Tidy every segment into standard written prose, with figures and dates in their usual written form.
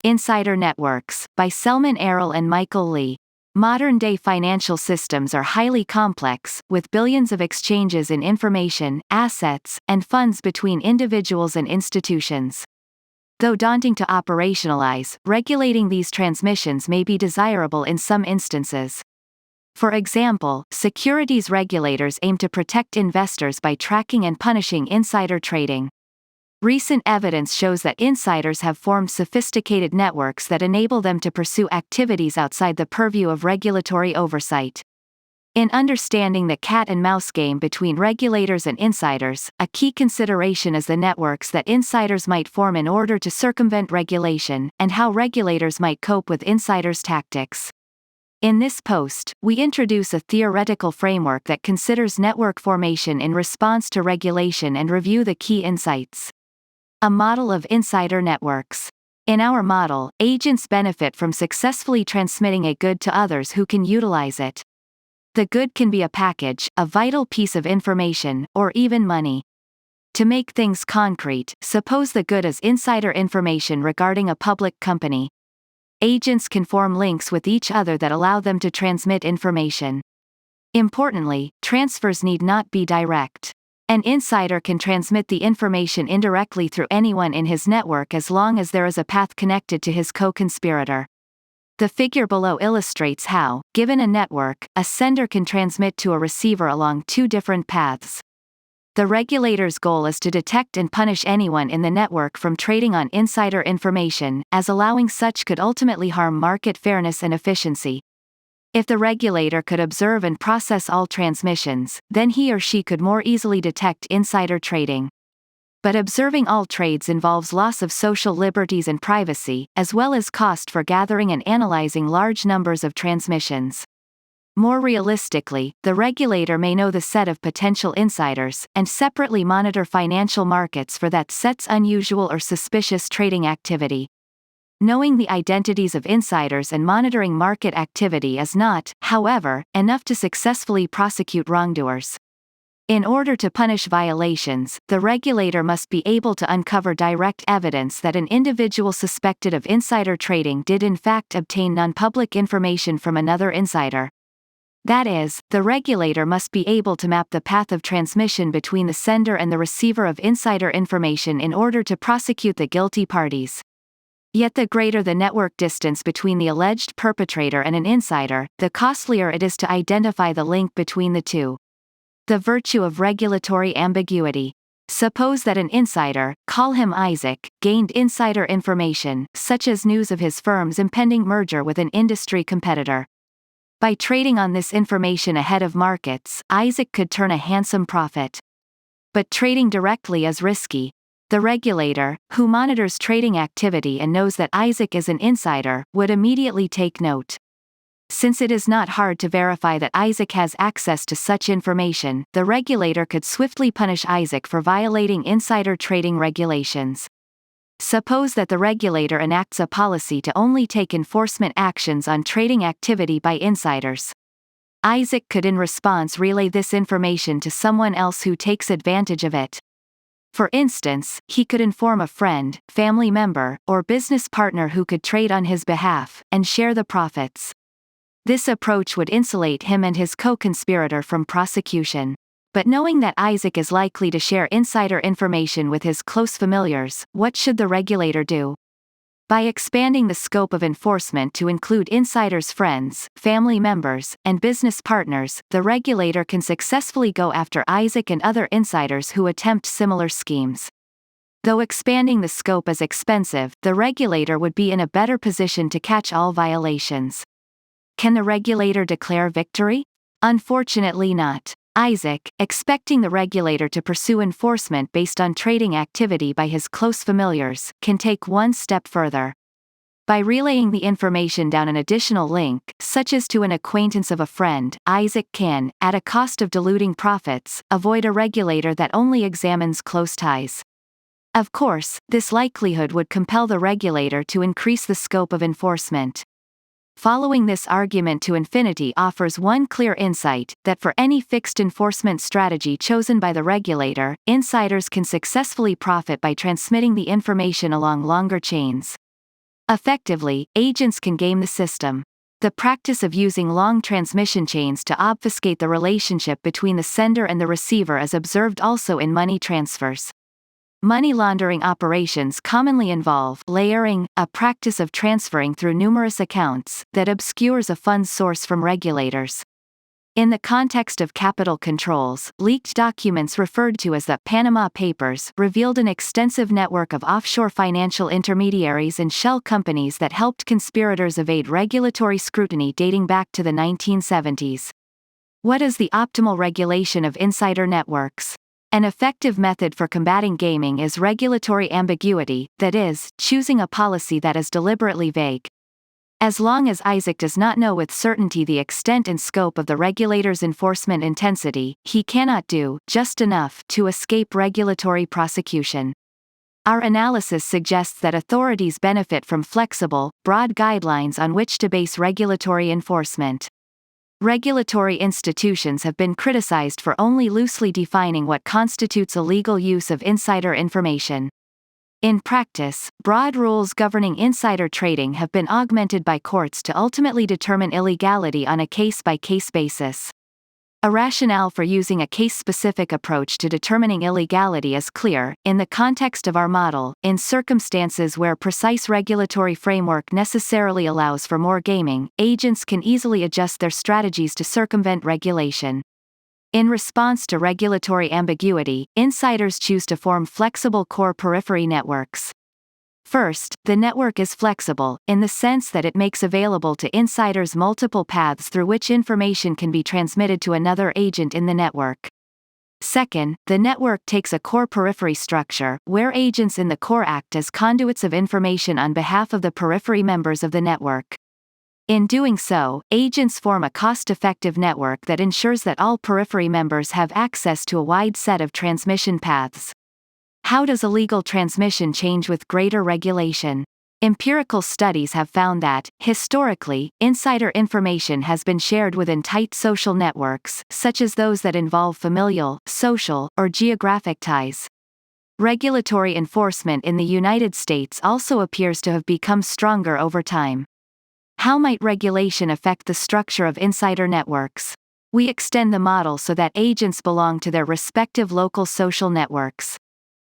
Insider Networks, by Selman Errol and Michael Lee. Modern-day financial systems are highly complex, with billions of exchanges in information, assets, and funds between individuals and institutions. Though daunting to operationalize, regulating these transmissions may be desirable in some instances. For example, securities regulators aim to protect investors by tracking and punishing insider trading. Recent evidence shows that insiders have formed sophisticated networks that enable them to pursue activities outside the purview of regulatory oversight. In understanding the cat-and-mouse game between regulators and insiders, a key consideration is the networks that insiders might form in order to circumvent regulation, and how regulators might cope with insiders' tactics. In this post, we introduce a theoretical framework that considers network formation in response to regulation and review the key insights. A model of insider networks. In our model, agents benefit from successfully transmitting a good to others who can utilize it. The good can be a package, a vital piece of information, or even money. To make things concrete, suppose the good is insider information regarding a public company. Agents can form links with each other that allow them to transmit information. Importantly, transfers need not be direct. An insider can transmit the information indirectly through anyone in his network as long as there is a path connected to his co-conspirator. The figure below illustrates how, given a network, a sender can transmit to a receiver along two different paths. The regulator's goal is to detect and punish anyone in the network from trading on insider information, as allowing such could ultimately harm market fairness and efficiency. If the regulator could observe and process all transmissions, then he or she could more easily detect insider trading. But observing all trades involves loss of social liberties and privacy, as well as cost for gathering and analyzing large numbers of transmissions. More realistically, the regulator may know the set of potential insiders, and separately monitor financial markets for that set's unusual or suspicious trading activity. Knowing the identities of insiders and monitoring market activity is not, however, enough to successfully prosecute wrongdoers. In order to punish violations, the regulator must be able to uncover direct evidence that an individual suspected of insider trading did in fact obtain non-public information from another insider. That is, the regulator must be able to map the path of transmission between the sender and the receiver of insider information in order to prosecute the guilty parties. Yet the greater the network distance between the alleged perpetrator and an insider, the costlier it is to identify the link between the two. The virtue of regulatory ambiguity. Suppose that an insider, call him Isaac, gained insider information, such as news of his firm's impending merger with an industry competitor. By trading on this information ahead of markets, Isaac could turn a handsome profit. But trading directly is risky. The regulator, who monitors trading activity and knows that Isaac is an insider, would immediately take note. Since it is not hard to verify that Isaac has access to such information, the regulator could swiftly punish Isaac for violating insider trading regulations. Suppose that the regulator enacts a policy to only take enforcement actions on trading activity by insiders. Isaac could in response relay this information to someone else who takes advantage of it. For instance, he could inform a friend, family member, or business partner who could trade on his behalf, and share the profits. This approach would insulate him and his co-conspirator from prosecution. But knowing that Isaac is likely to share insider information with his close familiars, what should the regulator do? By expanding the scope of enforcement to include insiders' friends, family members, and business partners, the regulator can successfully go after Isaac and other insiders who attempt similar schemes. Though expanding the scope is expensive, the regulator would be in a better position to catch all violations. Can the regulator declare victory? Unfortunately not. Isaac, expecting the regulator to pursue enforcement based on trading activity by his close familiars, can take one step further. By relaying the information down an additional link, such as to an acquaintance of a friend, Isaac can, at a cost of diluting profits, avoid a regulator that only examines close ties. Of course, this likelihood would compel the regulator to increase the scope of enforcement. Following this argument to infinity offers one clear insight, that for any fixed enforcement strategy chosen by the regulator, insiders can successfully profit by transmitting the information along longer chains. Effectively, agents can game the system. The practice of using long transmission chains to obfuscate the relationship between the sender and the receiver is observed also in money transfers. Money laundering operations commonly involve layering, a practice of transferring through numerous accounts, that obscures a fund's source from regulators. In the context of capital controls, leaked documents referred to as the Panama Papers revealed an extensive network of offshore financial intermediaries and shell companies that helped conspirators evade regulatory scrutiny dating back to the 1970s. What is the optimal regulation of insider networks? An effective method for combating gaming is regulatory ambiguity, that is, choosing a policy that is deliberately vague. As long as Isaac does not know with certainty the extent and scope of the regulator's enforcement intensity, he cannot do just enough to escape regulatory prosecution. Our analysis suggests that authorities benefit from flexible, broad guidelines on which to base regulatory enforcement. Regulatory institutions have been criticized for only loosely defining what constitutes illegal use of insider information. In practice, broad rules governing insider trading have been augmented by courts to ultimately determine illegality on a case-by-case basis. A rationale for using a case-specific approach to determining illegality is clear. In the context of our model, in circumstances where precise regulatory framework necessarily allows for more gaming, agents can easily adjust their strategies to circumvent regulation. In response to regulatory ambiguity, insiders choose to form flexible core periphery networks. First, the network is flexible, in the sense that it makes available to insiders multiple paths through which information can be transmitted to another agent in the network. Second, the network takes a core periphery structure, where agents in the core act as conduits of information on behalf of the periphery members of the network. In doing so, agents form a cost-effective network that ensures that all periphery members have access to a wide set of transmission paths. How does illegal transmission change with greater regulation? Empirical studies have found that, historically, insider information has been shared within tight social networks, such as those that involve familial, social, or geographic ties. Regulatory enforcement in the United States also appears to have become stronger over time. How might regulation affect the structure of insider networks? We extend the model so that agents belong to their respective local social networks.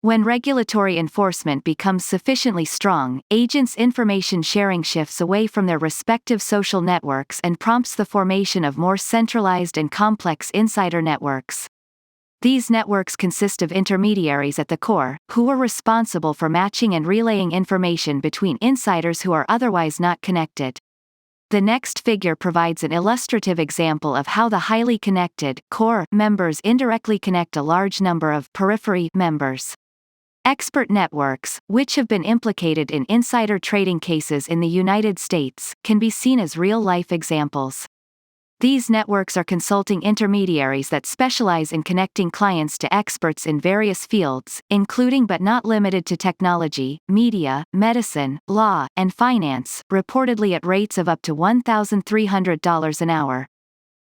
When regulatory enforcement becomes sufficiently strong, agents' information sharing shifts away from their respective social networks and prompts the formation of more centralized and complex insider networks. These networks consist of intermediaries at the core, who are responsible for matching and relaying information between insiders who are otherwise not connected. The next figure provides an illustrative example of how the highly connected core members indirectly connect a large number of periphery members. Expert networks, which have been implicated in insider trading cases in the United States, can be seen as real-life examples. These networks are consulting intermediaries that specialize in connecting clients to experts in various fields, including but not limited to technology, media, medicine, law, and finance, reportedly at rates of up to $1,300 an hour.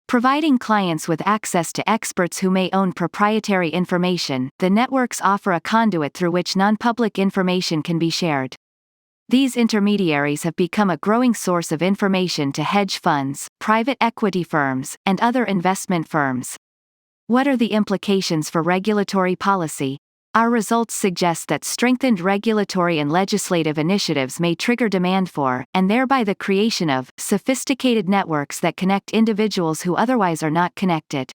Providing clients with access to experts who may own proprietary information, the networks offer a conduit through which non-public information can be shared. These intermediaries have become a growing source of information to hedge funds, private equity firms, and other investment firms. What are the implications for regulatory policy? Our results suggest that strengthened regulatory and legislative initiatives may trigger demand for, and thereby the creation of, sophisticated networks that connect individuals who otherwise are not connected.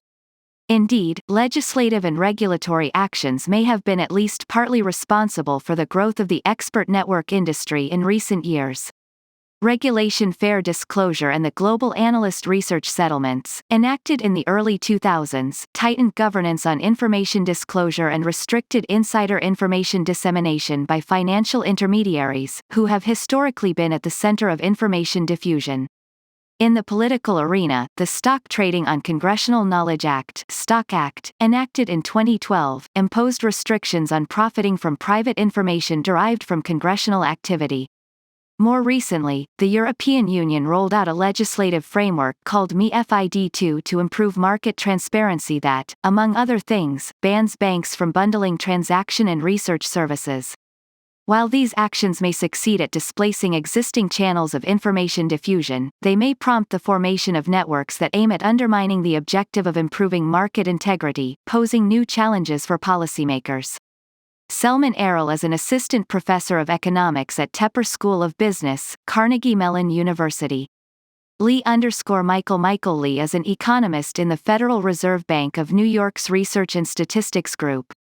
Indeed, legislative and regulatory actions may have been at least partly responsible for the growth of the expert network industry in recent years. Regulation Fair Disclosure and the Global Analyst Research Settlements, enacted in the early 2000s, tightened governance on information disclosure and restricted insider information dissemination by financial intermediaries, who have historically been at the center of information diffusion. In the political arena, the Stock Trading on Congressional Knowledge Act (STOCK Act), enacted in 2012, imposed restrictions on profiting from private information derived from congressional activity. More recently, the European Union rolled out a legislative framework called MiFID II to improve market transparency that, among other things, bans banks from bundling transaction and research services. While these actions may succeed at displacing existing channels of information diffusion, they may prompt the formation of networks that aim at undermining the objective of improving market integrity, posing new challenges for policymakers. Selman Errol is an assistant professor of economics at Tepper School of Business, Carnegie Mellon University. Michael Lee is an economist in the Federal Reserve Bank of New York's Research and Statistics Group,